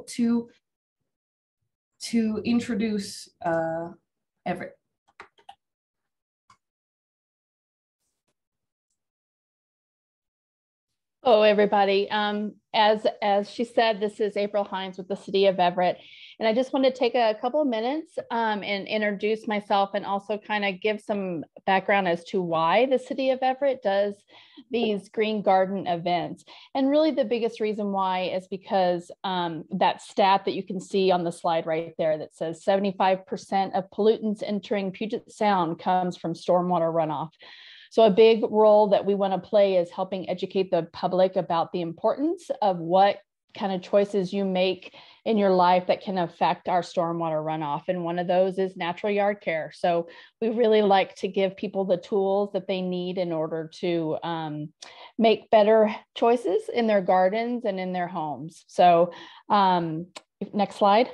to introduce Everett. Hello, everybody. As she said, this is April Hines with the City of Everett. And I just want to take a couple of minutes and introduce myself and also kind of give some background as to why the City of Everett does these green garden events. And really the biggest reason why is because that stat that you can see on the slide right there that says 75% of pollutants entering Puget Sound comes from stormwater runoff. So a big role that we want to play is helping educate the public about the importance of what kind of choices you make in your life that can affect our stormwater runoff. And one of those is natural yard care. So we really like to give people the tools that they need in order to make better choices in their gardens and in their homes. So next slide.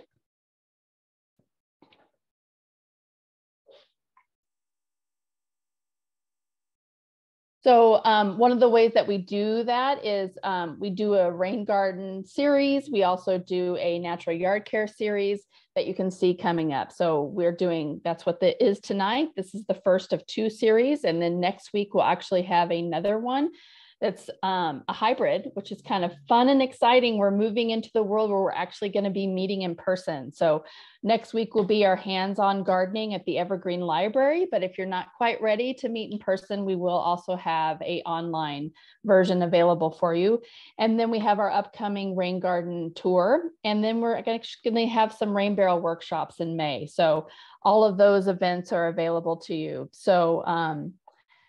So one of the ways that we do that is we do a rain garden series. We also do a natural yard care series that you can see coming up. So we're doing, that's what that is tonight. This is the first of 2 series. And then next week, we'll actually have another one that's a hybrid, which is kind of fun and exciting. We're moving into the world where we're actually going to be meeting in person. So next week will be our hands-on gardening at the Evergreen Library. But if you're not quite ready to meet in person, we will also have an online version available for you. And then we have our upcoming rain garden tour. And then we're going to have some rain barrel workshops in May. So all of those events are available to you. So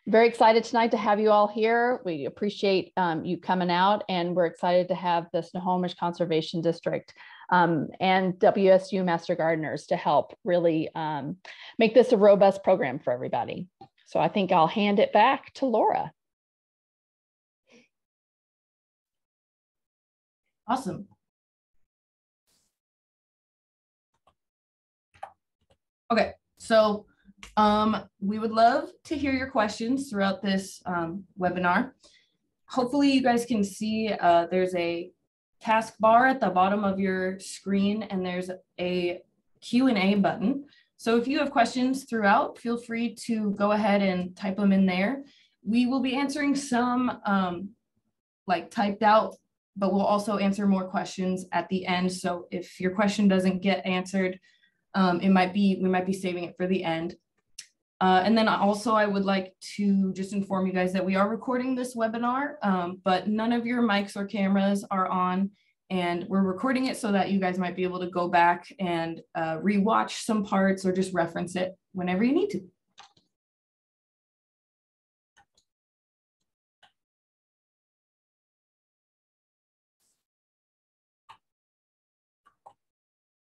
very excited tonight to have you all here. We appreciate you coming out, and we're excited to have the Snohomish Conservation District and WSU Master Gardeners to help really make this a robust program for everybody. So I think I'll hand it back to Laura. Awesome. Okay, so we would love to hear your questions throughout this webinar. Hopefully you guys can see there's a taskbar at the bottom of your screen, and there's a Q&A button. So if you have questions throughout, feel free to go ahead and type them in there. We will be answering some like typed out, but we'll also answer more questions at the end. So if your question doesn't get answered, we might be saving it for the end. And then also I would like to just inform you guys that we are recording this webinar, but none of your mics or cameras are on, and we're recording it so that you guys might be able to go back and rewatch some parts or just reference it whenever you need to.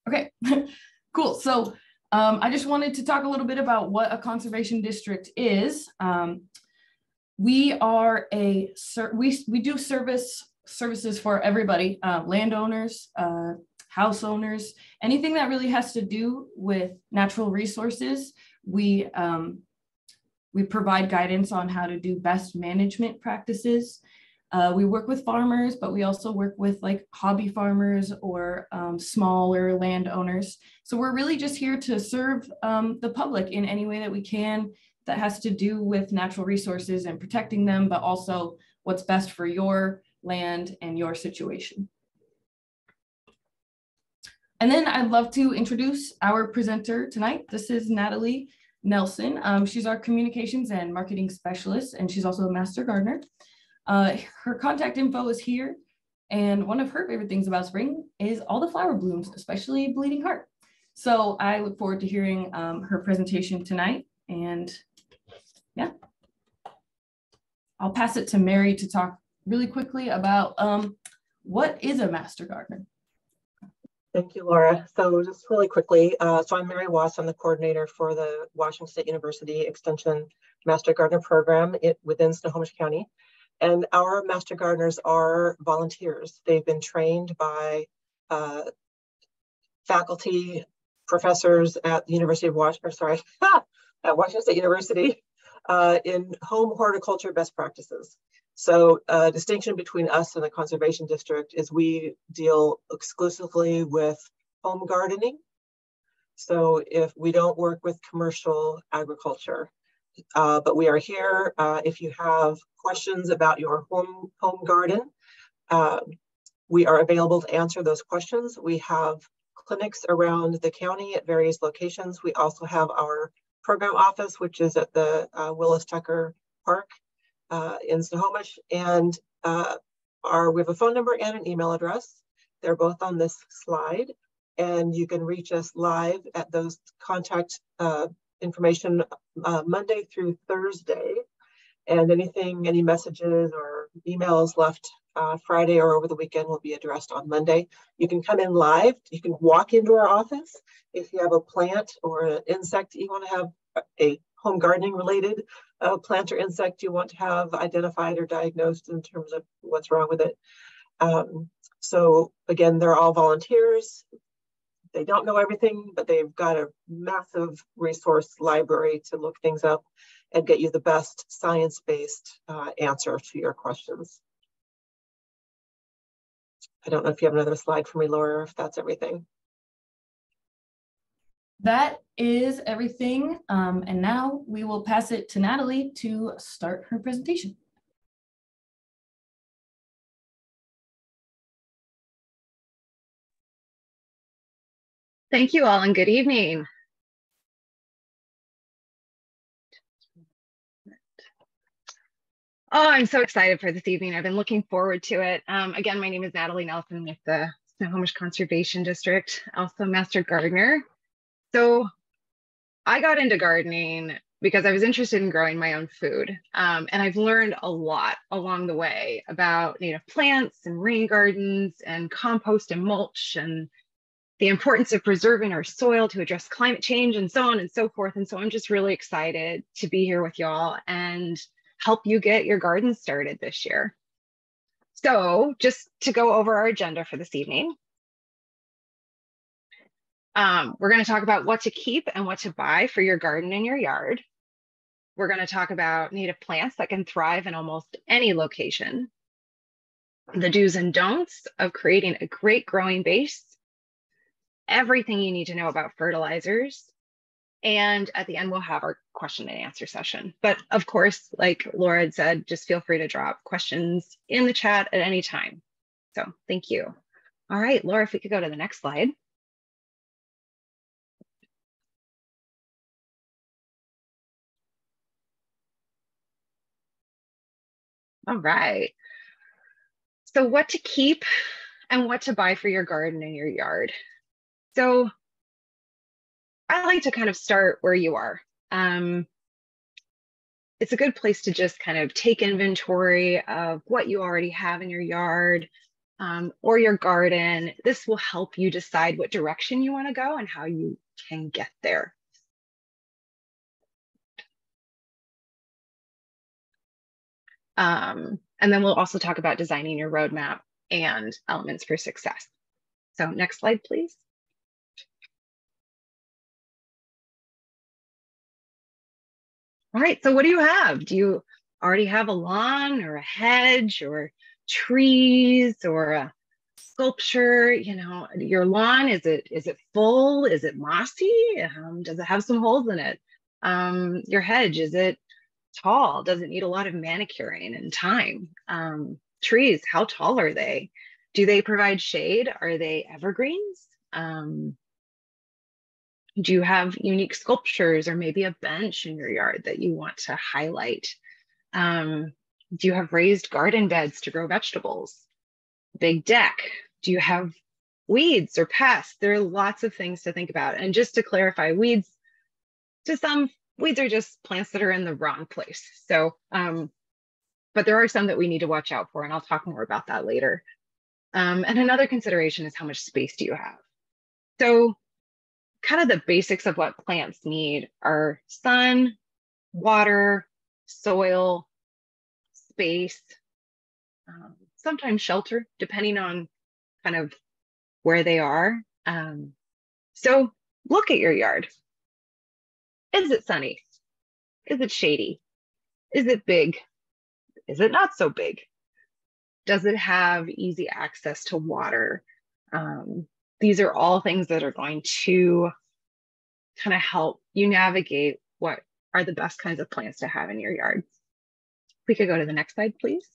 Okay, cool. So I just wanted to talk a little bit about what a conservation district is. We are we do services for everybody, landowners, house owners, anything that really has to do with natural resources. We provide guidance on how to do best management practices. We work with farmers, but we also work with like hobby farmers or smaller landowners. So we're really just here to serve the public in any way that we can that has to do with natural resources and protecting them, but also what's best for your land and your situation. And then I'd love to introduce our presenter tonight. This is Natalie Nelson. She's our communications and marketing specialist, and she's also a master gardener. Her contact info is here, and one of her favorite things about spring is all the flower blooms, especially Bleeding Heart. So I look forward to hearing her presentation tonight, and yeah, I'll pass it to Mary to talk really quickly about what is a master gardener. Thank you, Laura. So just really quickly, so I'm Mary Wass. I'm the coordinator for the Washington State University Extension Master Gardener Program within Snohomish County. And our master gardeners are volunteers. They've been trained by faculty, professors at the University of Washington, at Washington State University in home horticulture best practices. So distinction between us and the conservation district is we deal exclusively with home gardening. So if we don't work with commercial agriculture, but we are here if you have questions about your home garden. We are available to answer those questions. We have clinics around the county at various locations. We also have our program office, which is at the Willis Tucker Park in Snohomish. And we have a phone number and an email address. They're both on this slide. And you can reach us live at those contact information Monday through Thursday. And any messages or emails left Friday or over the weekend will be addressed on Monday. You can come in live. You can walk into our office. If you have a plant or an insect you want to have, a home gardening related plant or insect you want to have identified or diagnosed in terms of what's wrong with it. So again, they're all volunteers. They don't know everything, but they've got a massive resource library to look things up and get you the best science-based answer to your questions. I don't know if you have another slide for me, Laura, or if that's everything. That is everything. And now we will pass it to Natalie to start her presentation. Thank you all and good evening. Oh, I'm so excited for this evening. I've been looking forward to it. Again, my name is Natalie Nelson with the Snohomish Conservation District, also Master Gardener. So I got into gardening because I was interested in growing my own food. And I've learned a lot along the way about native plants and rain gardens and compost and mulch and the importance of preserving our soil to address climate change and so on and so forth. And so I'm just really excited to be here with y'all and help you get your garden started this year. So just to go over our agenda for this evening, we're going to talk about what to keep and what to buy for your garden and your yard. We're going to talk about native plants that can thrive in almost any location, the do's and don'ts of creating a great growing base, everything you need to know about fertilizers. And at the end, we'll have our question and answer session. But of course, like Laura had said, just feel free to drop questions in the chat at any time. So thank you. All right, Laura, if we could go to the next slide. All right. So what to keep and what to buy for your garden and your yard. So I like to kind of start where you are. It's a good place to just kind of take inventory of what you already have in your yard or your garden. This will help you decide what direction you want to go and how you can get there. And then we'll also talk about designing your roadmap and elements for success. So next slide, please. All right, so what do you have? Do you already have a lawn or a hedge or trees or a sculpture? You know, your lawn, is it full? Is it mossy? Does it have some holes in it? Your hedge, is it tall? Does it need a lot of manicuring and time? Trees, how tall are they? Do they provide shade? Are they evergreens? Do you have unique sculptures or maybe a bench in your yard that you want to highlight? Do you have raised garden beds to grow vegetables? Big deck? Do you have weeds or pests? There are lots of things to think about. And just to clarify, weeds, to some, weeds are just plants that are in the wrong place. So, but there are some that we need to watch out for, and I'll talk more about that later. And another consideration is how much space do you have? So kind of the basics of what plants need are sun, water, soil, space, sometimes shelter, depending on kind of where they are. So look at your yard. Is it sunny? Is it shady? Is it big? Is it not so big? Does it have easy access to water? These are all things that are going to kind of help you navigate what are the best kinds of plants to have in your yard. If we could go to the next slide, please.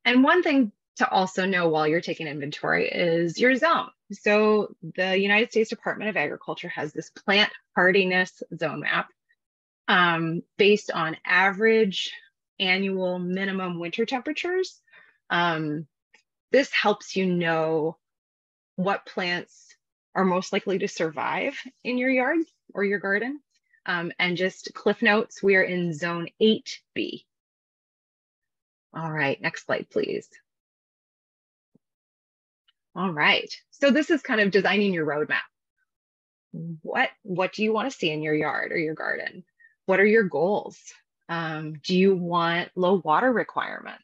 And one thing to also know while you're taking inventory is your zone. So the United States Department of Agriculture has this plant hardiness zone map based on average annual minimum winter temperatures. This helps you know what plants are most likely to survive in your yard or your garden. And just cliff notes, we are in zone 8B. All right, next slide, please. All right, so this is kind of designing your roadmap. What do you want to see in your yard or your garden? What are your goals? Do you want low water requirements?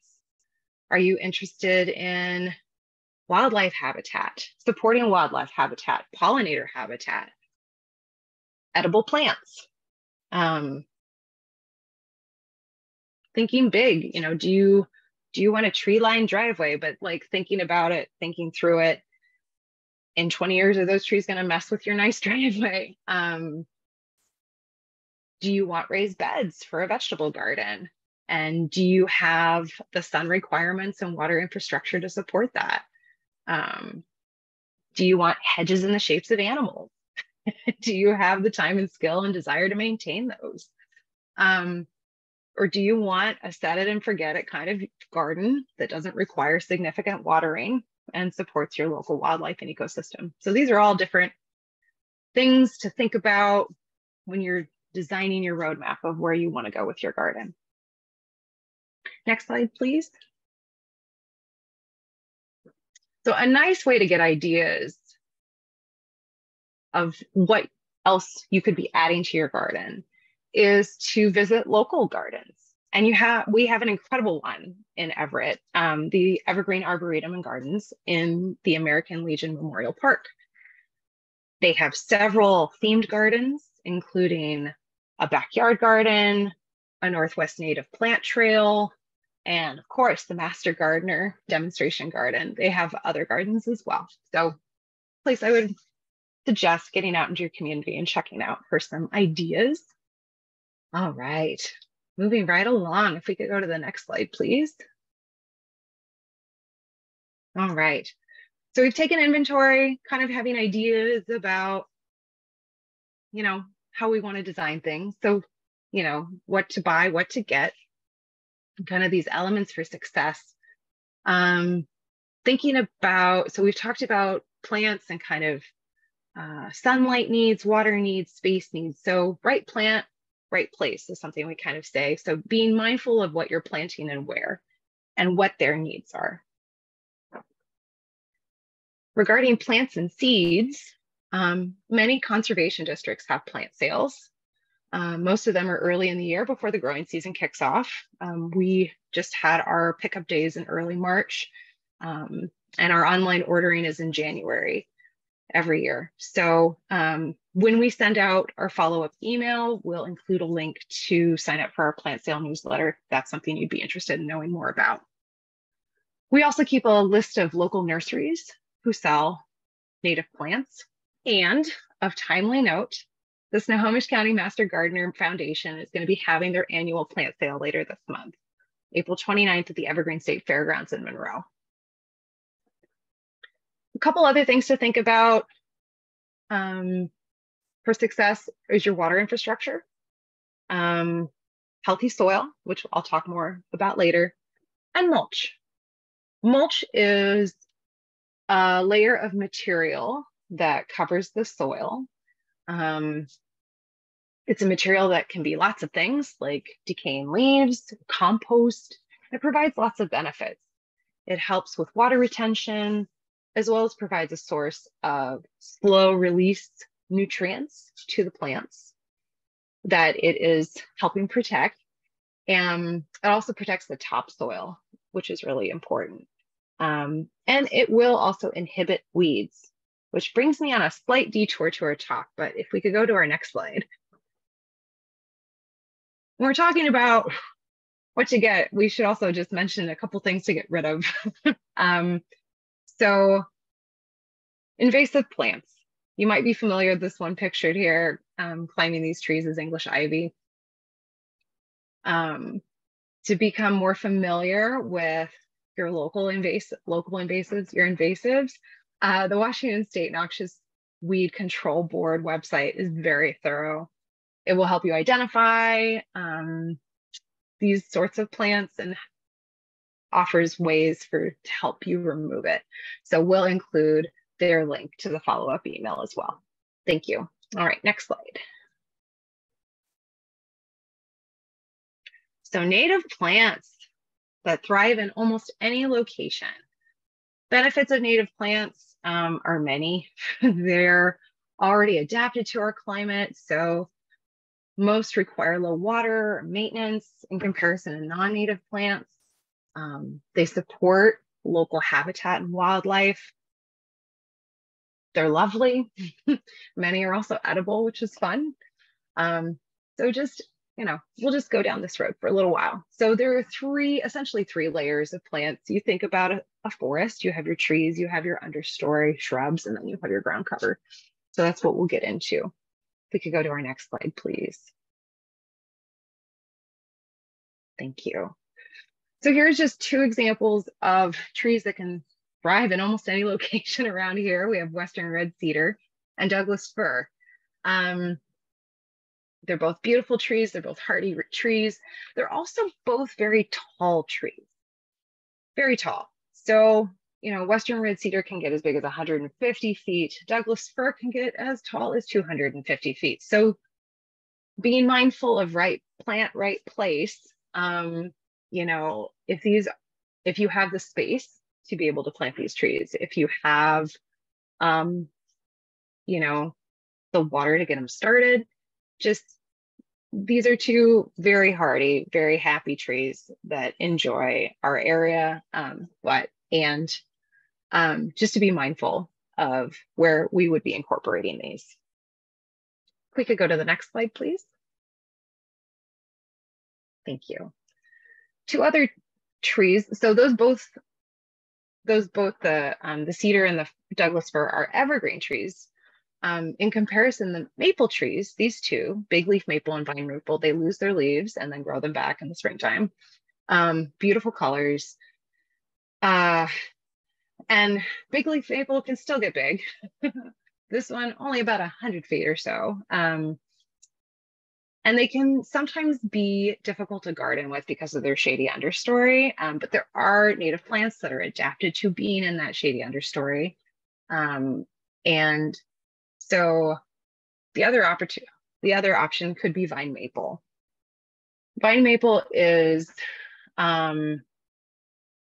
Are you interested in wildlife habitat, supporting wildlife habitat, pollinator habitat, edible plants? Thinking big, you know, do you want a tree-lined driveway, but like thinking about it, thinking through it, in 20 years, are those trees going to mess with your nice driveway? Do you want raised beds for a vegetable garden? And do you have the sun requirements and water infrastructure to support that? Do you want hedges in the shapes of animals? Do you have the time and skill and desire to maintain those? Or do you want a set it and forget it kind of garden that doesn't require significant watering and supports your local wildlife and ecosystem? So these are all different things to think about when you're designing your roadmap of where you want to go with your garden. Next slide, please. So a nice way to get ideas of what else you could be adding to your garden is to visit local gardens. And we have an incredible one in Everett, the Evergreen Arboretum and Gardens in the American Legion Memorial Park. They have several themed gardens, including a backyard garden, a Northwest Native plant trail, and of course, the Master Gardener demonstration garden. They have other gardens as well. So, place I would suggest getting out into your community and checking out for some ideas. All right, moving right along. If we could go to the next slide, please. All right, so we've taken inventory, kind of having ideas about, you know, how we want to design things. So, you know, what to buy, what to get, kind of these elements for success. Thinking about, so we've talked about plants and kind of sunlight needs, water needs, space needs. So right plant, right place is something we kind of say. So being mindful of what you're planting and where and what their needs are. Regarding plants and seeds, many conservation districts have plant sales. Most of them are early in the year before the growing season kicks off. We just had our pickup days in early March, and our online ordering is in January every year. So when we send out our follow-up email, we'll include a link to sign up for our plant sale newsletter. If that's something you'd be interested in knowing more about. We also keep a list of local nurseries who sell native plants. And of timely note, the Snohomish County Master Gardener Foundation is going to be having their annual plant sale later this month, April 29th at the Evergreen State Fairgrounds in Monroe. A couple other things to think about for success is your water infrastructure, healthy soil, which I'll talk more about later, and mulch. Mulch is a layer of material that covers the soil. It's a material that can be lots of things like decaying leaves, compost. It provides lots of benefits. It helps with water retention, as well as provides a source of slow release nutrients to the plants that it is helping protect. And it also protects the topsoil, which is really important. And it will also inhibit weeds, which brings me on a slight detour to our talk. But if we could go to our next slide. When we're talking about what to get, we should also just mention a couple things to get rid of. So invasive plants. You might be familiar with this one pictured here. Climbing these trees is English ivy. To become more familiar with your local invasives, your invasives, the Washington State Noxious Weed Control Board website is very thorough. It will help you identify these sorts of plants and offers ways to help you remove it. So we'll include their link to the follow-up email as well. Thank you. All right, next slide. So native plants that thrive in almost any location. Benefits of native plants are many. They're already adapted to our climate, so most require low water maintenance in comparison to non-native plants. They support local habitat and wildlife. They're lovely. Many are also edible, which is fun. So just, we'll just go down this road for a little while. So there are essentially three layers of plants. You think about a forest, you have your trees, you have your understory shrubs, and then you have your ground cover. So that's what we'll get into. If we could go to our next slide, please. Thank you. So here's just two examples of trees that can thrive in almost any location around here. We have Western red cedar and Douglas fir. They're both beautiful trees. They're both hardy trees. They're also both very tall trees, very tall. So, Western red cedar can get as big as 150 feet. Douglas fir can get as tall as 250 feet. So being mindful of right plant, right place, if you have the space to be able to plant these trees, if you have, the water to get them started, these are two very hardy, very happy trees that enjoy our area, just to be mindful of where we would be incorporating these. If we could go to the next slide, please. Thank you. Two other trees. So those both the cedar and the Douglas fir are evergreen trees. In comparison, the maple trees, these two, big leaf maple and vine maple, they lose their leaves and then grow them back in the springtime. Beautiful colors. And big leaf maple can still get big. This one only about 100 feet or so. And they can sometimes be difficult to garden with because of their shady understory, but there are native plants that are adapted to being in that shady understory. And so the other option could be vine maple. Vine maple is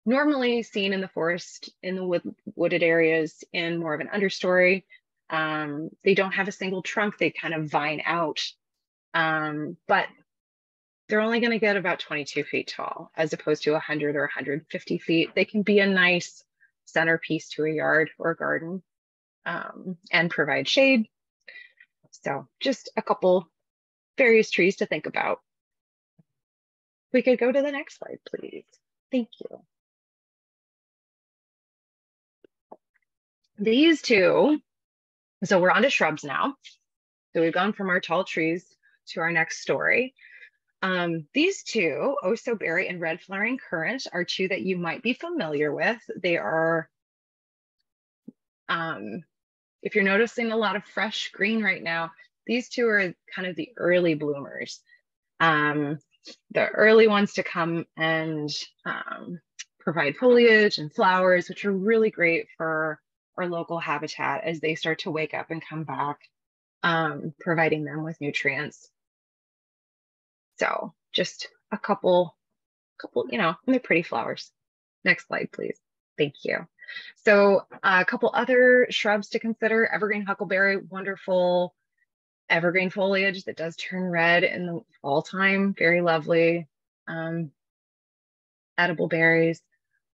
normally seen in the forest, in the wooded areas, in more of an understory. They don't have a single trunk, they kind of vine out. But they're only going to get about 22 feet tall as opposed to 100 or 150 feet. They can be a nice centerpiece to a yard or a garden and provide shade. So just a couple various trees to think about. We could go to the next slide, please. Thank you. These two, so we're on to shrubs now. So we've gone from our tall trees to our next story. These two, Osoberry and red flowering currant, are two that you might be familiar with. They are, if you're noticing a lot of fresh green right now, these two are kind of the early bloomers. The early ones to come and provide foliage and flowers, which are really great for our local habitat as they start to wake up and come back, providing them with nutrients. So just a couple, and they're pretty flowers. Next slide, please. Thank you. So a couple other shrubs to consider: evergreen huckleberry, wonderful evergreen foliage that does turn red in the fall time, very lovely. Edible berries.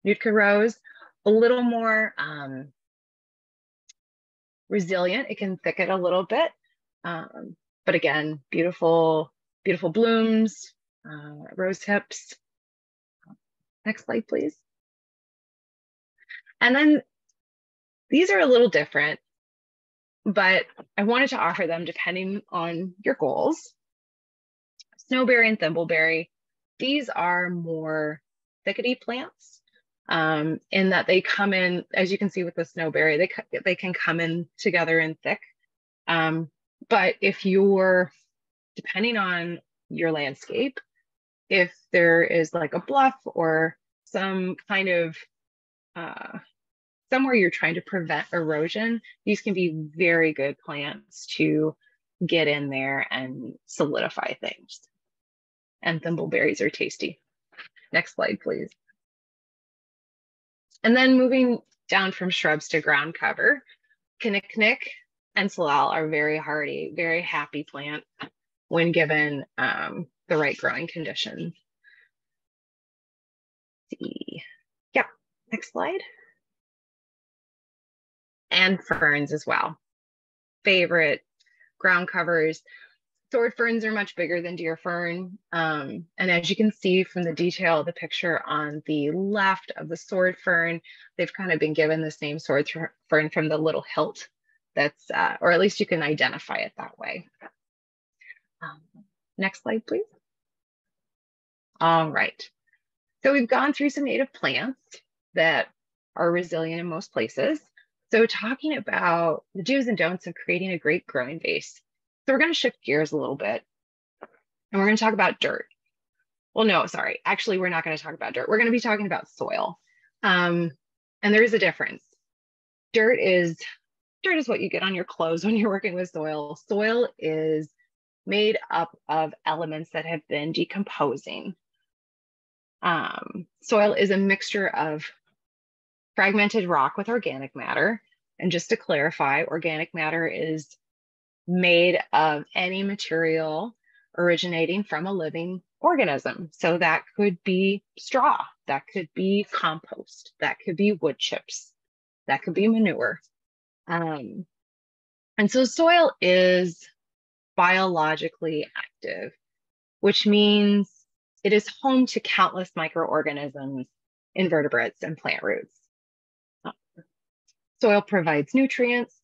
Nootka rose, a little more resilient. It can thicken a little bit, but again, beautiful blooms. Rose hips, Next slide, please. And then these are a little different, but I wanted to offer them depending on your goals. Snowberry and thimbleberry, these are more thickety plants in that they come in, as you can see with the snowberry, they can come in together in thick. But if you're, depending on your landscape, if there is like a bluff or some kind of somewhere you're trying to prevent erosion, these can be very good plants to get in there and solidify things. And thimbleberries are tasty. Next slide, please. And then moving down from shrubs to ground cover, kinnikinnick and salal are very hardy, very happy plant when given the right growing conditions. Let's see. Yep, next slide. And ferns as well. Favorite ground covers. Sword ferns are much bigger than deer fern. And as you can see from the detail of the picture on the left of the sword fern, they've kind of been given the same sword fern from the little hilt that's, or at least you can identify it that way. Next slide, please. All right. So we've gone through some native plants that are resilient in most places. So talking about the do's and don'ts of creating a great growing vase. So we're going to shift gears a little bit and we're going to talk about dirt. Well, no, sorry. Actually, we're not going to talk about dirt. We're going to be talking about soil. And there is a difference. Dirt is what you get on your clothes when you're working with soil. Soil is made up of elements that have been decomposing. Soil is a mixture of fragmented rock with organic matter. And just to clarify, organic matter is made of any material originating from a living organism. So that could be straw, that could be compost, that could be wood chips, that could be manure. And so soil is biologically active, which means it is home to countless microorganisms, invertebrates, and plant roots. Soil provides nutrients,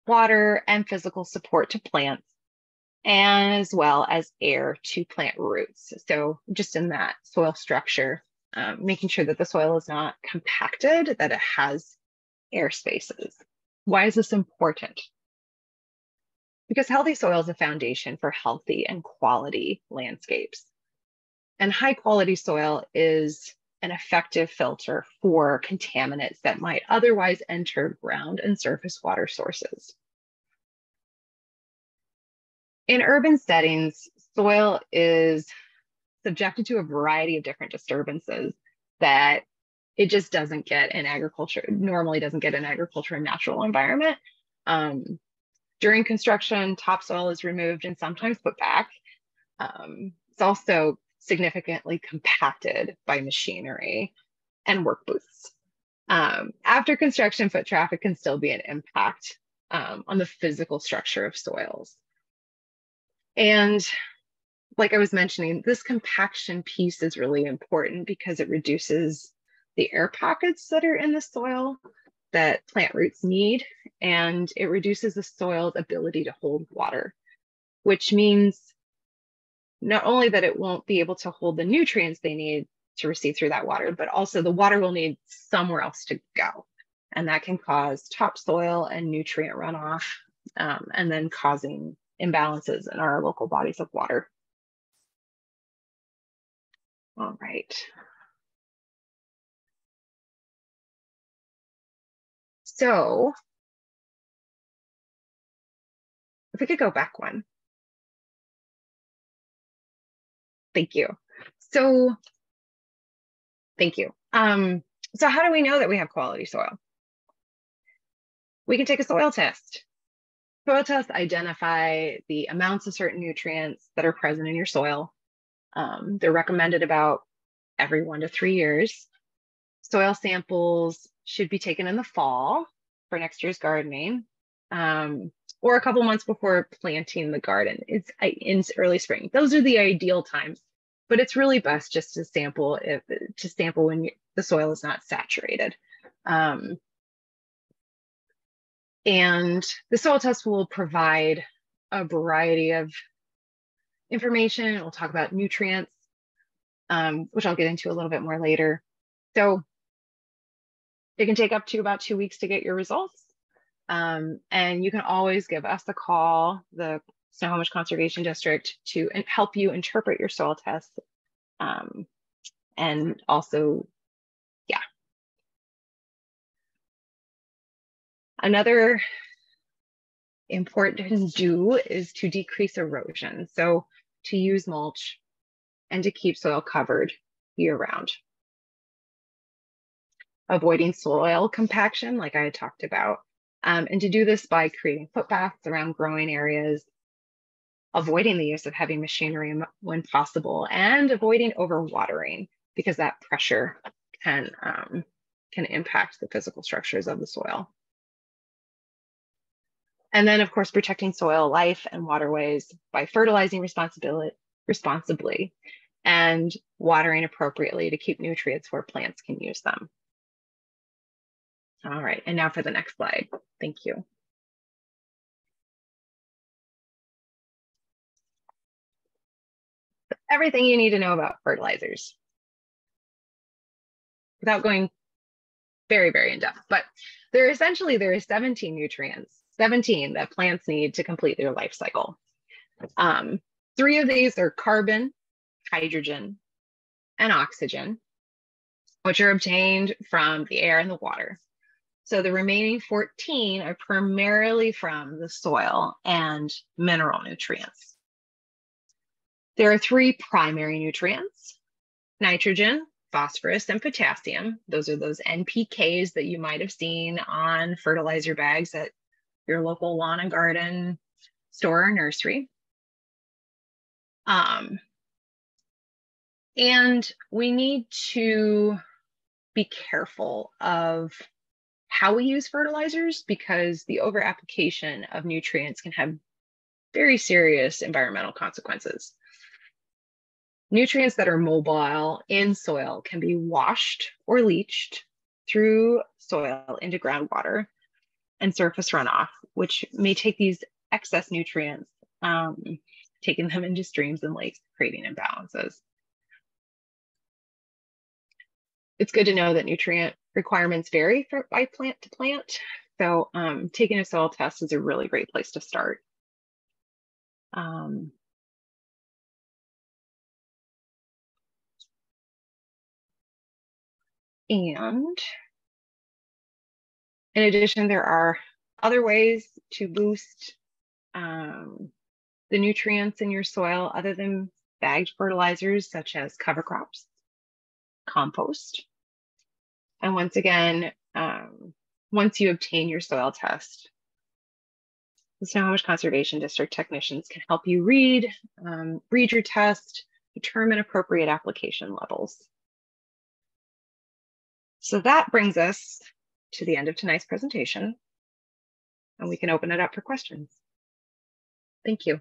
water, and physical support to plants, and as well as air to plant roots. So just in that soil structure, making sure that the soil is not compacted, that it has air spaces. Why is this important? Because healthy soil is a foundation for healthy and quality landscapes. And high quality soil is an effective filter for contaminants that might otherwise enter ground and surface water sources. In urban settings, soil is subjected to a variety of different disturbances that it just doesn't get in agriculture, normally doesn't get in agriculture and natural environment. During construction, topsoil is removed and sometimes put back. It's also significantly compacted by machinery and work booths. After construction, foot traffic can still be an impact on the physical structure of soils. And like I was mentioning, this compaction piece is really important because it reduces the air pockets that are in the soil that plant roots need, and it reduces the soil's ability to hold water, which means not only that it won't be able to hold the nutrients they need to receive through that water, but also the water will need somewhere else to go. And that can cause topsoil and nutrient runoff, and then causing imbalances in our local bodies of water. All right. So if we could go back one. Thank you. So thank you. So how do we know that we have quality soil? We can take a soil test. Soil tests identify the amounts of certain nutrients that are present in your soil. They're recommended about every 1 to 3 years. Soil samples should be taken in the fall for next year's gardening, or a couple months before planting the garden. It's in early spring. Those are the ideal times but it's really best just to sample when the soil is not saturated. And the soil test will provide a variety of information. We'll talk about nutrients, which I'll get into a little bit more later. So it can take up to about 2 weeks to get your results. And you can always give us a call, the Snohomish Conservation District, to help you interpret your soil test. And also, yeah. Another important do is to decrease erosion. So to use mulch and to keep soil covered year round. Avoiding soil compaction, like I had talked about, and to do this by creating footpaths around growing areas, avoiding the use of heavy machinery when possible, and avoiding overwatering, because that pressure can impact the physical structures of the soil. And then, of course, protecting soil life and waterways by fertilizing responsibly and watering appropriately to keep nutrients where plants can use them. All right, and now for the next slide. Thank you. Everything you need to know about fertilizers, without going very, very in depth, but there is 17 nutrients, 17 that plants need to complete their life cycle. 3 of these are carbon, hydrogen, and oxygen, which are obtained from the air and the water. So the remaining 14 are primarily from the soil and mineral nutrients. There are 3 primary nutrients: nitrogen, phosphorus, and potassium. Those are those NPKs that you might have seen on fertilizer bags at your local lawn and garden store or nursery. And we need to be careful of how we use fertilizers, because the over-application of nutrients can have very serious environmental consequences. Nutrients that are mobile in soil can be washed or leached through soil into groundwater and surface runoff, which may take these excess nutrients, taking them into streams and lakes, creating imbalances. It's good to know that nutrient requirements vary by plant to plant. So taking a soil test is a really great place to start. And in addition, there are other ways to boost the nutrients in your soil other than bagged fertilizers, such as cover crops, compost. And once again, once you obtain your soil test, the Snohomish Conservation District technicians can help you read your test, determine appropriate application levels. So that brings us to the end of tonight's presentation, and we can open it up for questions. Thank you.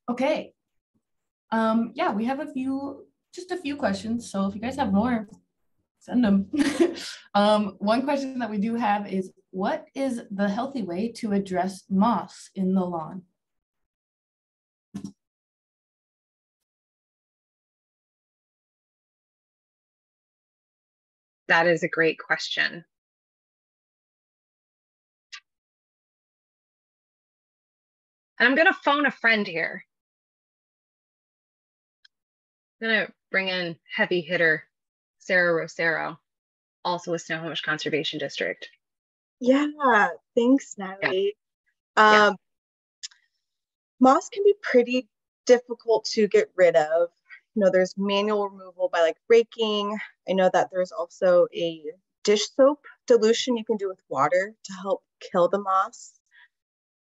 Okay. Yeah, we have just a few questions. So if you guys have more, send them. One question that we do have is, what is the healthy way to address moss in the lawn? That is a great question. And I'm gonna phone a friend here. I'm gonna bring in heavy hitter Sarah Rosero, also with Snohomish Conservation District. Yeah, thanks, Natalie. Yeah. Moss can be pretty difficult to get rid of. You know, there's manual removal by like raking. I know that there's also a dish soap dilution you can do with water to help kill the moss.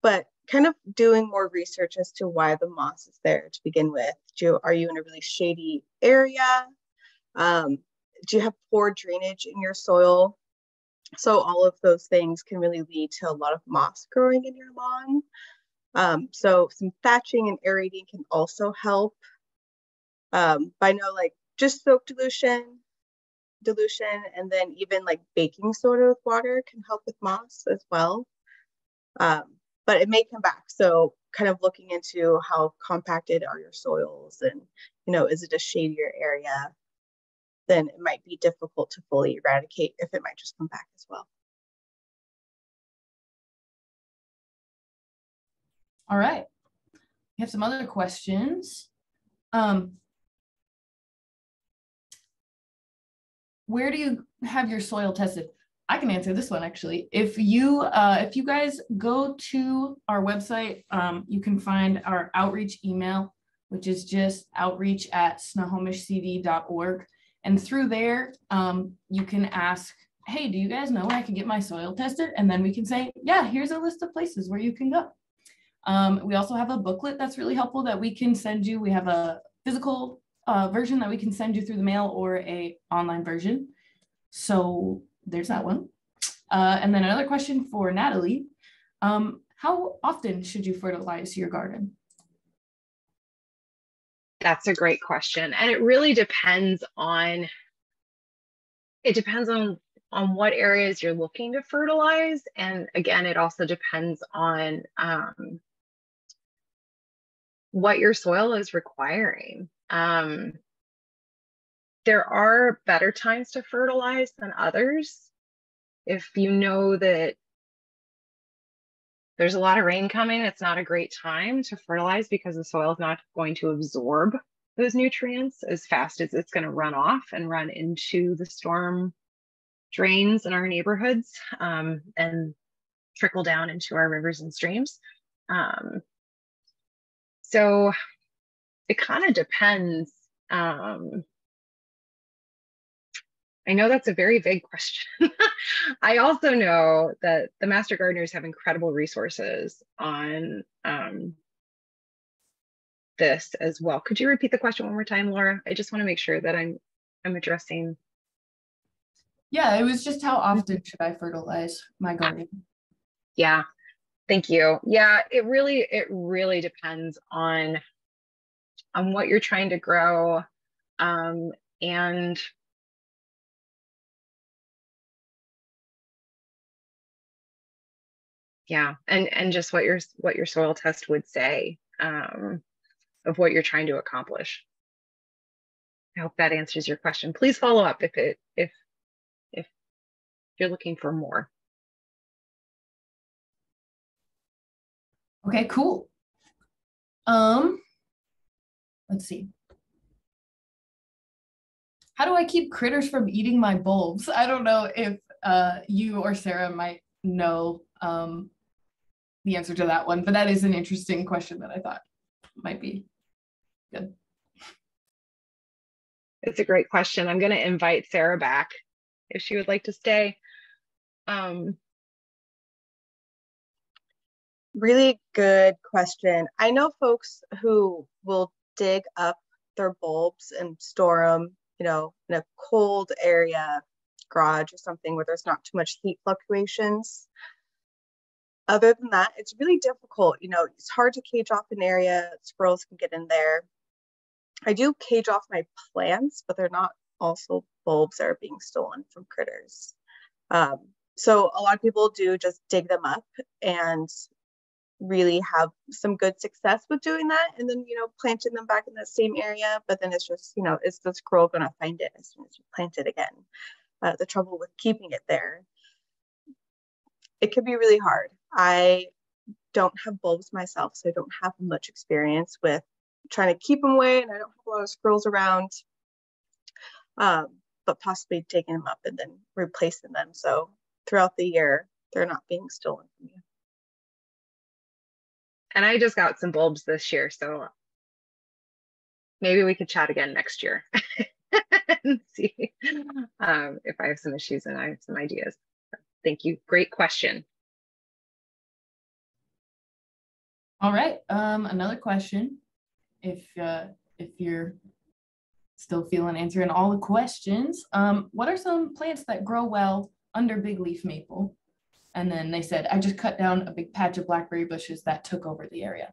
But kind of doing more research as to why the moss is there to begin with. Are you in a really shady area? Do you have poor drainage in your soil? So all of those things can really lead to a lot of moss growing in your lawn. So some thatching and aerating can also help. But I know like just soap dilution, and then even like baking soda with water can help with moss as well. But it may come back. So kind of looking into how compacted are your soils, and, you know, is it a shadier area? Then it might be difficult to fully eradicate if it might just come back as well. All right. We have some other questions. Where do you have your soil tested? I can answer this one actually. If you guys go to our website, you can find our outreach email, which is just outreach@snahomishcd.org. And through there, you can ask, hey, do you guys know where I can get my soil tested? And then we can say, yeah, here's a list of places where you can go. We also have a booklet that's really helpful that we can send you. We have a physical version that we can send you through the mail, or a online version. So there's that one. And then another question for Natalie. How often should you fertilize your garden? That's a great question. And it really depends on, what areas you're looking to fertilize. And again, it also depends on what your soil is requiring. There are better times to fertilize than others. If you know that there's a lot of rain coming, it's not a great time to fertilize because the soil is not going to absorb those nutrients as fast as it's going to run off and run into the storm drains in our neighborhoods, and trickle down into our rivers and streams. So it kind of depends. I know that's a very vague question. I also know that the Master Gardeners have incredible resources on this as well. Could you repeat the question one more time, Laura? I just want to make sure that I'm addressing. Yeah, it was just how often should I fertilize my garden? Yeah, thank you. Yeah, it really depends on what you're trying to grow, and yeah, and just what your soil test would say, of what you're trying to accomplish. I hope that answers your question. Please follow up if you're looking for more. Okay, cool. Let's see. How do I keep critters from eating my bulbs? I don't know if you or Sarah might know the answer to that one, but that is an interesting question that I thought might be good. It's a great question. I'm going to invite Sarah back if she would like to stay. Really good question. I know folks who will dig up their bulbs and store them, you know, in a cold area, garage or something where there's not too much heat fluctuations. Other than that, it's really difficult. You know, it's hard to cage off an area. Squirrels can get in there. I do cage off my plants, but they're not also bulbs that are being stolen from critters. So a lot of people do just dig them up and really have some good success with doing that, and then, you know, planting them back in that same area. But then it's just, you know, is the squirrel going to find it as soon as you plant it again? The trouble with keeping it there, it can be really hard. I don't have bulbs myself, so I don't have much experience with trying to keep them away, and I don't have a lot of squirrels around, but possibly taking them up and then replacing them, so throughout the year they're not being stolen from you. And I just got some bulbs this year, so maybe we could chat again next year and see if I have some issues and I have some ideas. Thank you. Great question. All right. Another question. If you're still feeling answering all the questions, what are some plants that grow well under big leaf maple. And then they said, I just cut down a big patch of blackberry bushes that took over the area.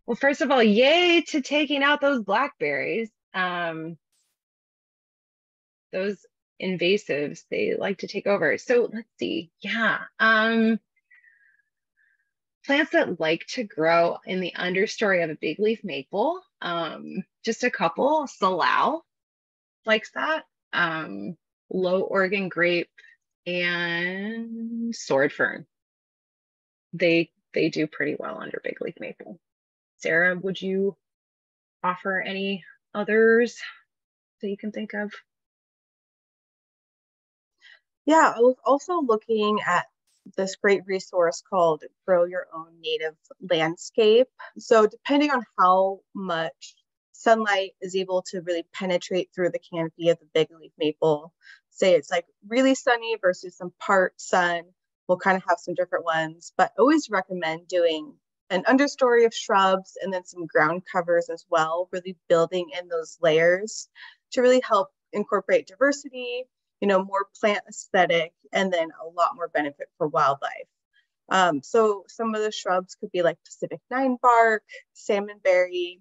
Well, first of all, yay to taking out those blackberries. Those invasives, they like to take over. So let's see. Yeah. Plants that like to grow in the understory of a big leaf maple, just a couple. Salal likes that. Low Oregon grape and sword fern. They do pretty well under big leaf maple. Sarah, would you offer any others that you can think of? Yeah, I was also looking at this great resource called Grow Your Own Native Landscape. So depending on how much sunlight is able to really penetrate through the canopy of the big leaf maple, say it's like really sunny versus some part sun, we'll kind of have some different ones, but I always recommend doing an understory of shrubs and then some ground covers as well, really building in those layers to really help incorporate diversity, you know, more plant aesthetic, and then a lot more benefit for wildlife. So some of the shrubs could be like Pacific Nine Bark, Salmonberry,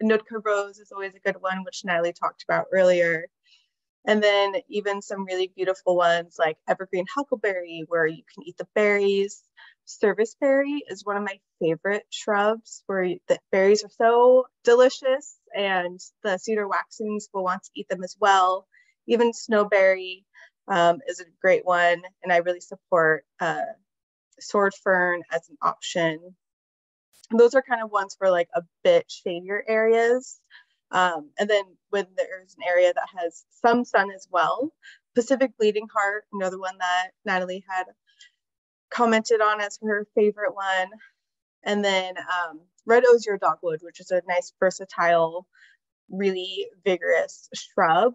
Nootka Rose is always a good one, which Natalie talked about earlier. And then even some really beautiful ones like Evergreen Huckleberry, where you can eat the berries. Serviceberry is one of my favorite shrubs, where the berries are so delicious and the cedar waxwings will want to eat them as well. Even snowberry is a great one, and I really support sword fern as an option. And those are kind of ones for like a bit shadier areas. And then when there's an area that has some sun as well, Pacific Bleeding Heart, another one that Natalie had commented on as her favorite one. And then Red Osier Dogwood, which is a nice versatile, really vigorous shrub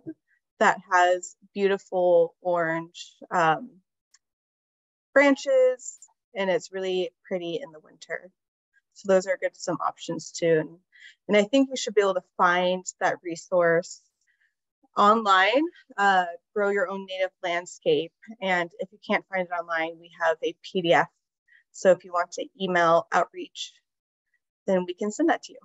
that has beautiful orange branches, and it's really pretty in the winter. So those are good, some options too. And I think you should be able to find that resource online, Grow Your Own Native Landscape. And if you can't find it online, we have a PDF. So if you want to email outreach, then we can send that to you.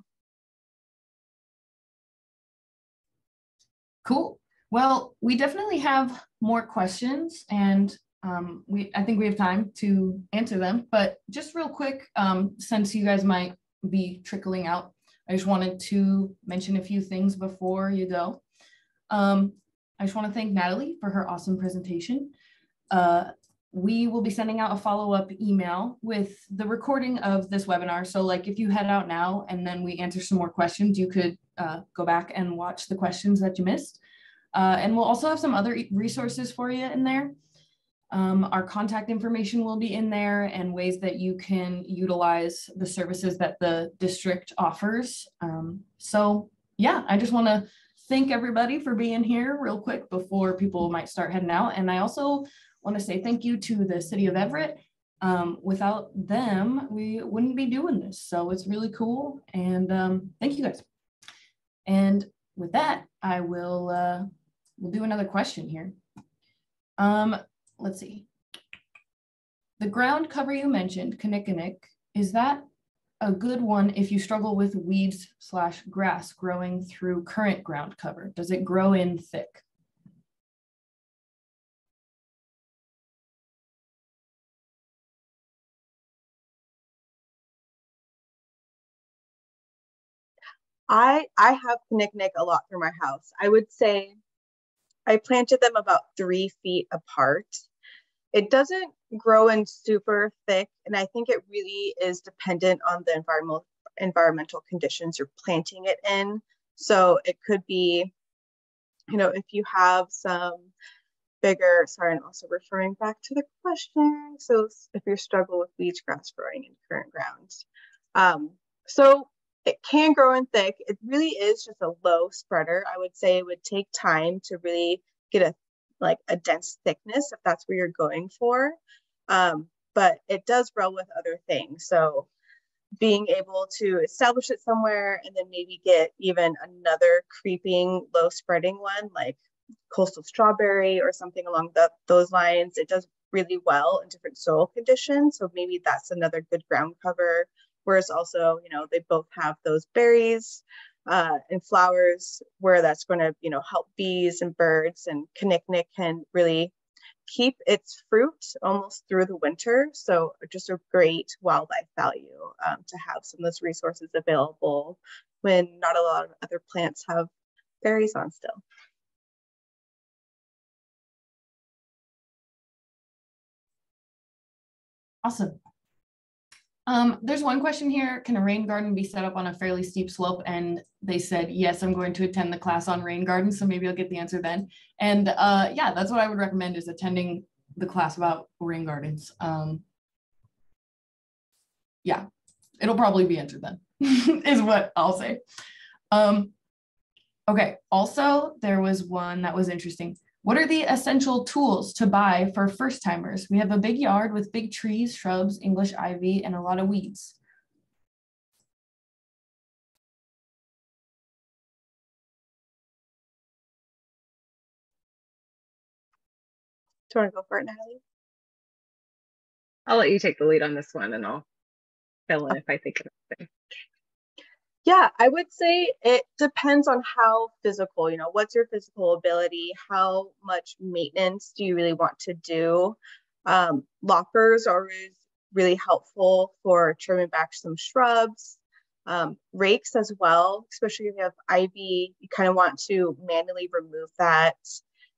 Cool. Well, we definitely have more questions, and I think we have time to answer them, but just real quick, since you guys might be trickling out, I just wanted to mention a few things before you go. I just want to thank Natalie for her awesome presentation. We will be sending out a follow-up email with the recording of this webinar. So like if you head out now and then we answer some more questions, you could go back and watch the questions that you missed. And we'll also have some other resources for you in there. Our contact information will be in there and ways that you can utilize the services that the district offers. So yeah, I just want to thank everybody for being here real quick before people might start heading out. And I also want to say thank you to the city of Everett. Without them, we wouldn't be doing this. So it's really cool. And thank you guys. And with that, I will we'll do another question here. Let's see. The ground cover you mentioned, Kinnikinnick, is that a good one if you struggle with weeds/grass growing through current ground cover? Does it grow in thick? I have Kinnikinnick a lot through my house. I would say I planted them about 3 feet apart. It doesn't grow in super thick, and I think it really is dependent on the environmental conditions you're planting it in. So it could be, you know, if you have some bigger, sorry, and also referring back to the question. So if you struggle with weeds, grass growing in current grounds. So it can grow in thick. It really is just a low spreader. I would say it would take time to really get a dense thickness if that's what you're going for. But it does grow with other things. So being able to establish it somewhere and then maybe get even another creeping low spreading one like coastal strawberry or something along those lines. It does really well in different soil conditions. So maybe that's another good ground cover. Whereas also, you know, they both have those berries and flowers where that's going to, you know, help bees and birds, and Kinnicknick can really keep its fruit almost through the winter. So just a great wildlife value to have some of those resources available when not a lot of other plants have berries on still. Awesome. There's one question here. Can a rain garden be set up on a fairly steep slope? And they said, yes, I'm going to attend the class on rain gardens. So maybe I'll get the answer then. And yeah, that's what I would recommend, is attending the class about rain gardens. Yeah, it'll probably be answered then is what I'll say. Okay, also there was one that was interesting. What are the essential tools to buy for first timers? We have a big yard with big trees, shrubs, English ivy, and a lot of weeds. Do you want to go for it, Natalie? I'll let you take the lead on this one, and I'll fill in if I think of anything. Yeah, I would say it depends on how physical, you know, what's your physical ability? How much maintenance do you really want to do? Loppers are really helpful for trimming back some shrubs. Rakes as well, especially if you have ivy, you kind of want to manually remove that.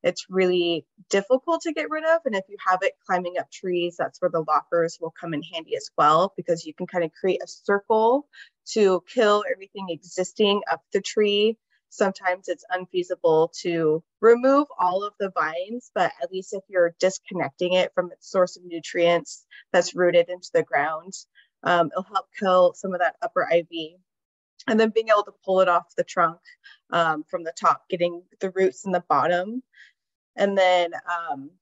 It's really difficult to get rid of. And if you have it climbing up trees, that's where the loppers will come in handy as well, because you can kind of create a circle to kill everything existing up the tree. Sometimes it's unfeasible to remove all of the vines, but at least if you're disconnecting it from its source of nutrients that's rooted into the ground, it'll help kill some of that upper ivy. And then being able to pull it off the trunk from the top, getting the roots in the bottom. And then,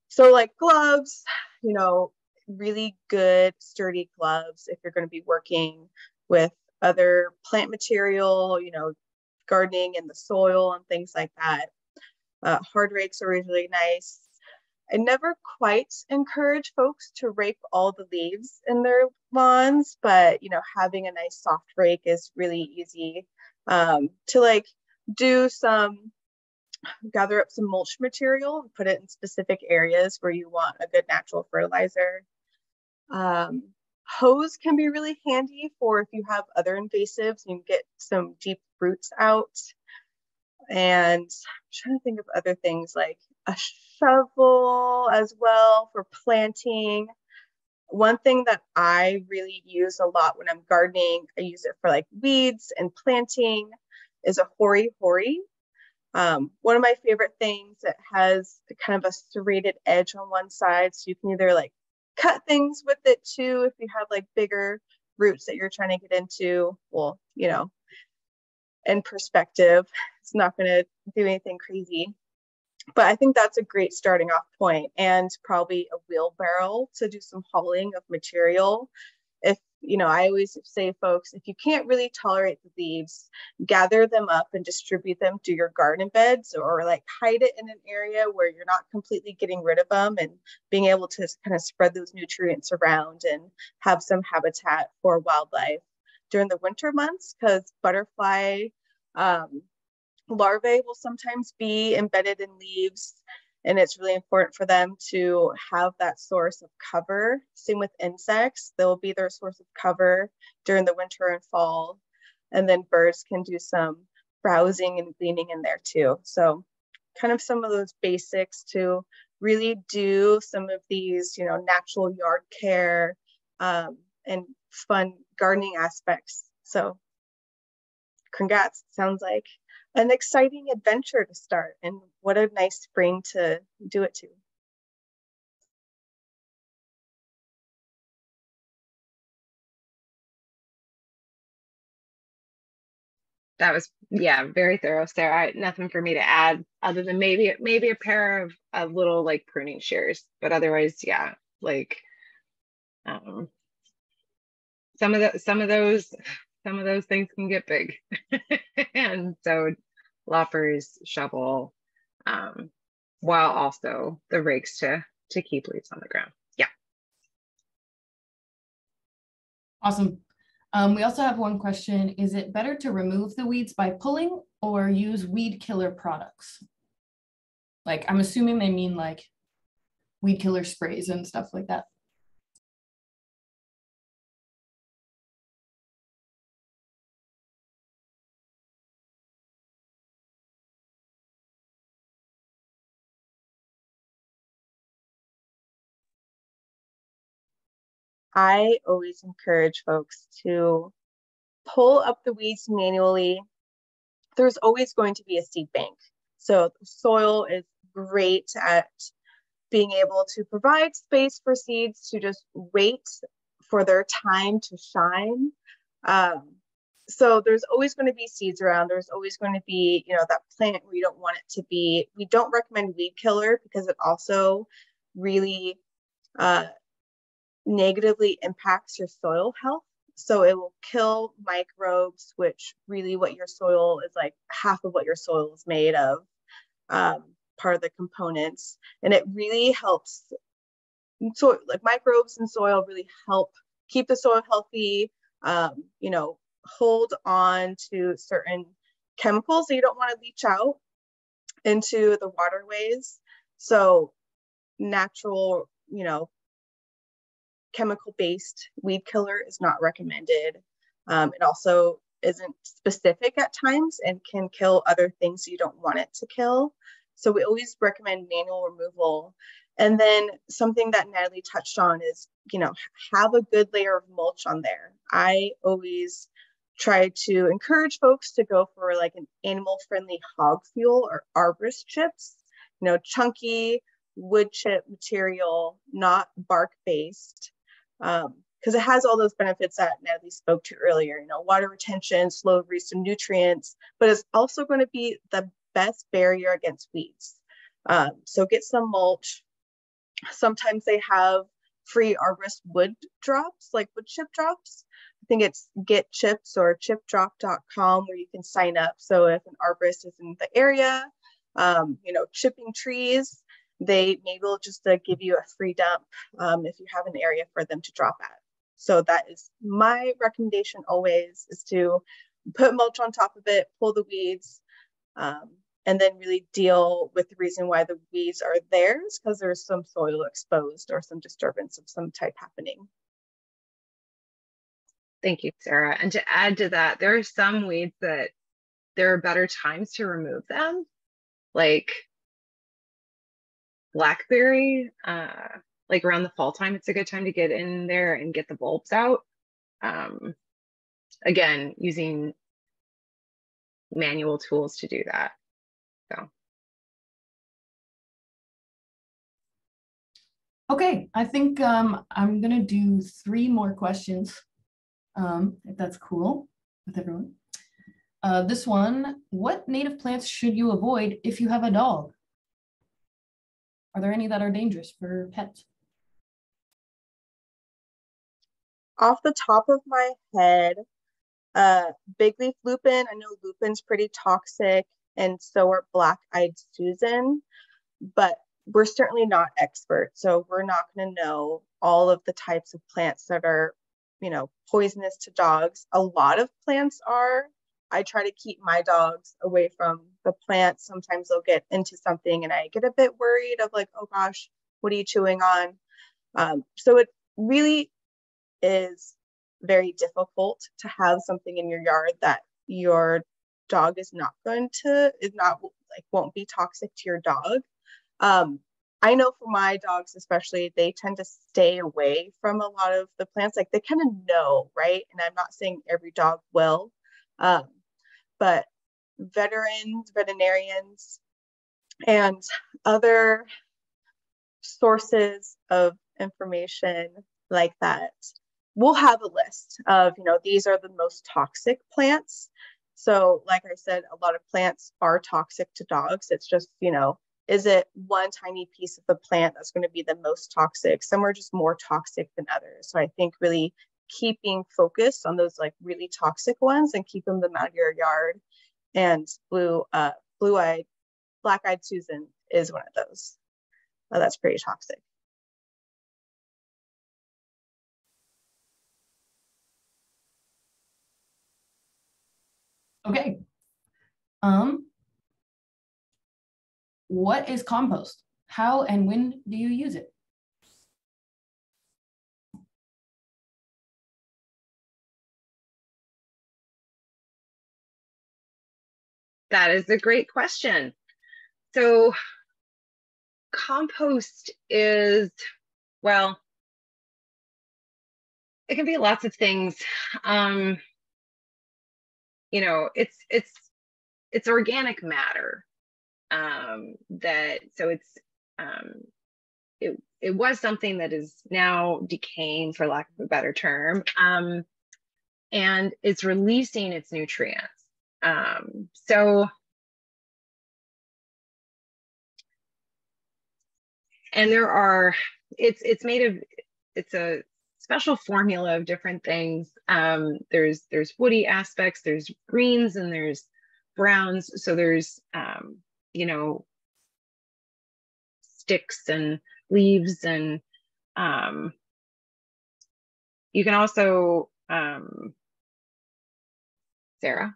so like gloves, you know, really good sturdy gloves if you're going to be working with other plant material, you know, gardening in the soil and things like that. Hard rakes are really nice. I never quite encourage folks to rake all the leaves in their lawns, but, you know, having a nice soft rake is really easy to like do some, gather up some mulch material and put it in specific areas where you want a good natural fertilizer. Hose can be really handy for if you have other invasives, you can get some deep roots out. And I'm trying to think of other things, like a shovel as well for planting. One thing that I really use a lot when I'm gardening, I use it for like weeds and planting, is a hori-hori. One of my favorite things that has kind of a serrated edge on one side, so you can either like cut things with it too if you have like bigger roots that you're trying to get into. Well, you know, in perspective, it's not going to do anything crazy, but I think that's a great starting off point. And probably a wheelbarrow to do some hauling of material. If, you know, I always say, folks, if you can't really tolerate the leaves, gather them up and distribute them to your garden beds, or like hide it in an area where you're not completely getting rid of them, and being able to kind of spread those nutrients around and have some habitat for wildlife during the winter months, because butterfly larvae will sometimes be embedded in leaves. And it's really important for them to have that source of cover. Same with insects, they'll be their source of cover during the winter and fall. And then birds can do some browsing and gleaning in there too. So kind of some of those basics to really do some of these, you know, natural yard care and fun gardening aspects. So congrats, sounds like an exciting adventure to start, and what a nice spring to do it to. That was, yeah, very thorough, Sarah. Nothing for me to add other than maybe a pair of little like pruning shears, but otherwise, yeah, like some of those things can get big. And so loppers, shovel, while also the rakes to keep leaves on the ground. Yeah. Awesome. We also have one question. Is it better to remove the weeds by pulling or use weed killer products? Like, I'm assuming they mean like weed killer sprays and stuff like that. I always encourage folks to pull up the weeds manually. There's always going to be a seed bank. So the soil is great at being able to provide space for seeds to just wait for their time to shine. So there's always going to be seeds around. There's always going to be, that plant where you don't want it to be. We don't recommend weed killer because it also really negatively impacts your soil health. So it will kill microbes, which really what your soil is like, half of what your soil is made of, part of the components. And it really helps. So like microbes in soil really help keep the soil healthy, hold on to certain chemicals that you don't want to leach out into the waterways. So natural, chemical-based weed killer is not recommended. It also isn't specific at times and can kill other things you don't want it to kill. So we always recommend manual removal. And then something that Natalie touched on is, have a good layer of mulch on there. I always try to encourage folks to go for like an animal-friendly hog fuel or arborist chips, chunky wood chip material, not bark-based. Because it has all those benefits that Natalie spoke to earlier, water retention, slow release of nutrients, but it's also going to be the best barrier against weeds. So get some mulch. Sometimes they have free arborist wood drops, like wood chip drops. I think it's Get Chips or chipdrop.com where you can sign up. So if an arborist is in the area, chipping trees, they maybe will just give you a free dump if you have an area for them to drop at. So that is my recommendation always, is to put mulch on top of it, pull the weeds, and then really deal with the reason why the weeds are there, because there's some soil exposed or some disturbance of some type happening. Thank you, Sarah. And to add to that, there are some weeds that there are better times to remove them, like blackberry, like around the fall time, it's a good time to get in there and get the bulbs out. Again, using manual tools to do that. So. Okay, I think I'm gonna do 3 more questions, if that's cool with everyone. This one, what native plants should you avoid if you have a dog? Are there any that are dangerous for pets? Off the top of my head, big leaf lupin. I know lupin's pretty toxic, and so are black-eyed Susan, but we're certainly not experts. So we're not going to know all of the types of plants that are, poisonous to dogs. A lot of plants are. I try to keep my dogs away from the plants. Sometimes they'll get into something and I get a bit worried of like, oh gosh, what are you chewing on? So it really is very difficult to have something in your yard that your dog won't be toxic to your dog. I know for my dogs especially, they tend to stay away from a lot of the plants. Like they kind of know, right? And I'm not saying every dog will, but veterinarians, and other sources of information like that will have a list of, these are the most toxic plants. So like I said, a lot of plants are toxic to dogs. It's just, is it one tiny piece of the plant that's going to be the most toxic? Some are just more toxic than others. So I think really keeping focused on those like really toxic ones and keeping them out of your yard. And blue-eyed black-eyed Susan is one of those. That's pretty toxic. Okay. What is compost? How and when do you use it? That is a great question. So compost is, well, it can be lots of things. You know, it's organic matter. It was something that is now decaying, for lack of a better term, and it's releasing its nutrients. And there are, it's a special formula of different things. There's woody aspects, there's greens, and there's browns. So there's, you know, sticks and leaves, and you can also, Sarah,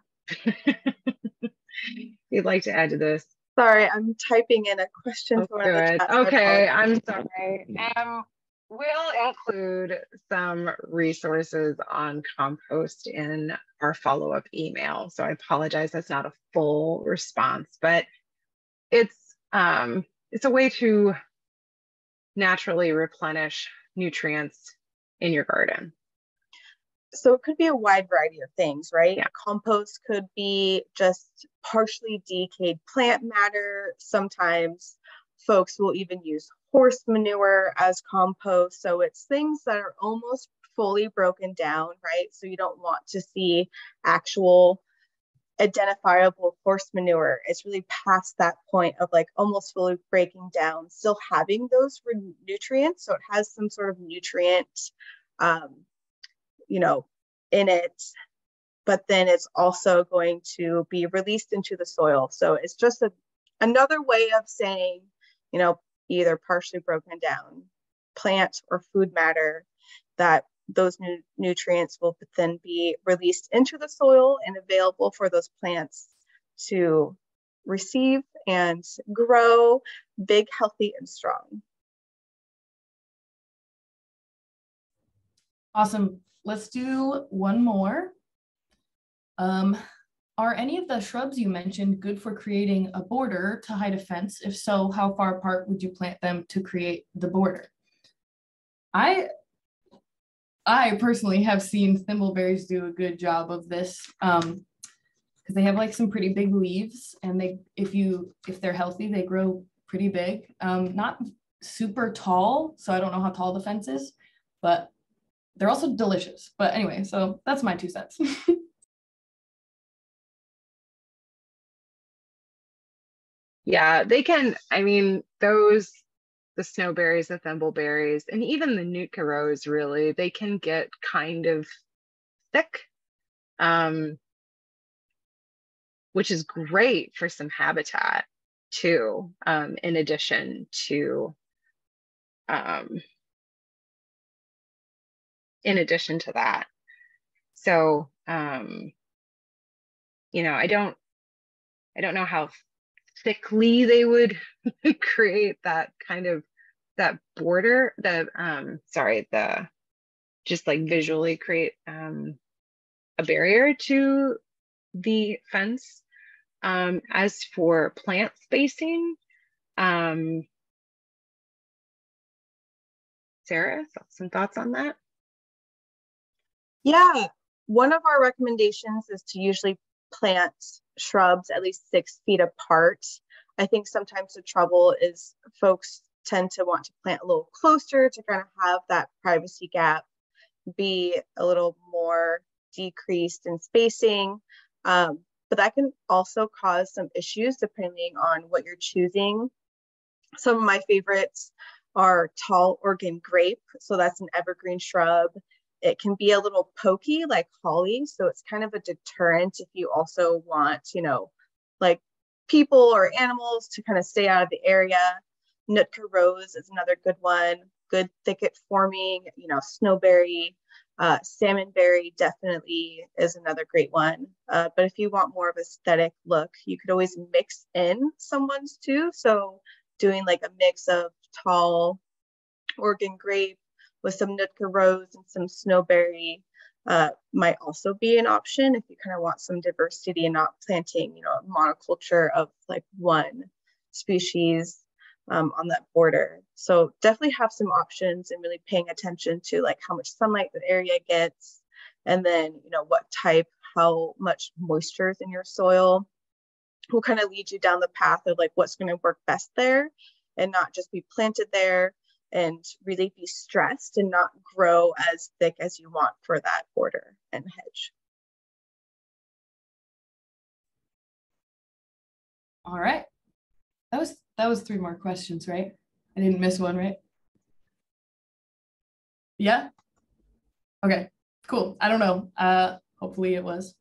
you'd like to add to this? Sorry, I'm typing in a question. Oh, good. Okay, I'm sorry. We'll include some resources on compost in our follow-up email. So I apologize, that's not a full response, but it's a way to naturally replenish nutrients in your garden. So it could be a wide variety of things, right? Yeah. Compost could be just partially decayed plant matter. Sometimes folks will even use horse manure as compost. So it's things that are almost fully broken down, right? So you don't want to see actual identifiable horse manure. It's really past that point of like almost fully breaking down, still having those nutrients. So it has some sort of nutrient, you know, in it, but then it's also going to be released into the soil. So it's just another way of saying, you know, either partially broken down plant or food matter, that those nutrients will then be released into the soil and available for those plants to receive and grow big, healthy, and strong. Awesome. Let's do one more. Are any of the shrubs you mentioned good for creating a border to hide a fence? If so, how far apart would you plant them to create the border? I personally have seen thimbleberries do a good job of this, because they have like some pretty big leaves, and if they're healthy, they grow pretty big. Not super tall, so I don't know how tall the fence is, but they're also delicious. But anyway, so that's my 2 cents. Yeah, they can, I mean, the snowberries, the thimbleberries, and even the Nootka rose, really, they can get kind of thick, which is great for some habitat too, in addition to that. So, you know, I don't know how thickly they would create that kind of, that border, just like visually create a barrier to the fence. As for plant spacing, Sarah, some thoughts on that? Yeah, one of our recommendations is to usually plant shrubs at least 6 feet apart. I think sometimes the trouble is folks tend to want to plant a little closer to kind of have that privacy gap be a little more decreased in spacing. But that can also cause some issues depending on what you're choosing. Some of my favorites are tall Oregon grape. So that's an evergreen shrub. It can be a little pokey like holly. So it's kind of a deterrent if you also want, you know, like people or animals to kind of stay out of the area. Nootka rose is another good one. Good thicket forming, you know, snowberry, salmonberry definitely is another great one. But if you want more of an aesthetic look, you could always mix in some ones too. So doing like a mix of tall Oregon grape with some Nootka rose and some snowberry might also be an option if you kind of want some diversity and not planting, you know, a monoculture of like one species on that border. So definitely have some options and really paying attention to like how much sunlight the area gets, and then, you know, what type, how much moisture is in your soil will kind of lead you down the path of like what's going to work best there, and not just be planted there and really be stressed and not grow as thick as you want for that border and hedge. All right. That was 3 more questions, right? I didn't miss one, right? Yeah? Okay, cool. I don't know. Hopefully it was.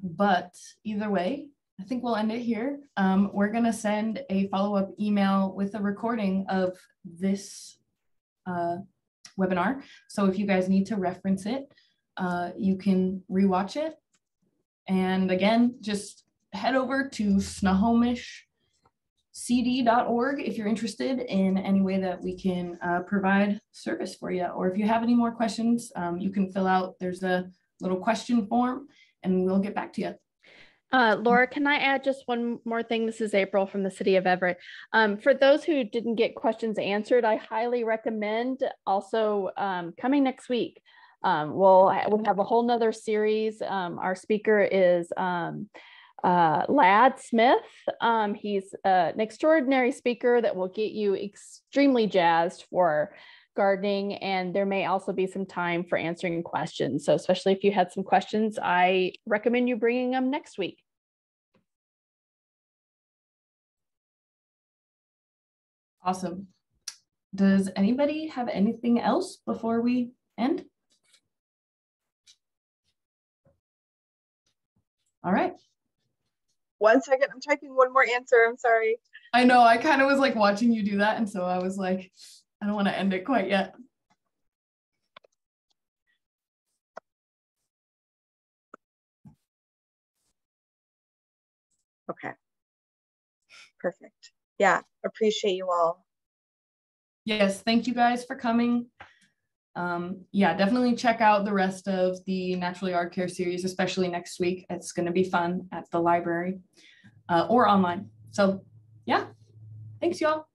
But either way, I think we'll end it here. We're going to send a follow-up email with a recording of this webinar. So if you guys need to reference it, you can rewatch it. And again, just head over to snahomishcd.org if you're interested in any way that we can provide service for you. Or if you have any more questions, you can fill out, there's a little question form and we'll get back to you. Laura, can I add just one more thing? This is April from the city of Everett. For those who didn't get questions answered, I highly recommend also coming next week. We'll have a whole nother series. Our speaker is Ladd Smith. He's an extraordinary speaker that will get you extremely jazzed for gardening, and there may also be some time for answering questions. So especially if you had some questions, I recommend you bringing them next week. Awesome. Does anybody have anything else before we end? All right. 1 second, I'm typing one more answer. I'm sorry. I know, I kind of was like watching you do that. And so I was like, I don't want to end it quite yet. Okay. Perfect. Yeah, appreciate you all. Yes, thank you guys for coming. Yeah, definitely check out the rest of the Natural Yard Care series, especially next week. It's going to be fun at the library or online. So yeah, thanks y'all.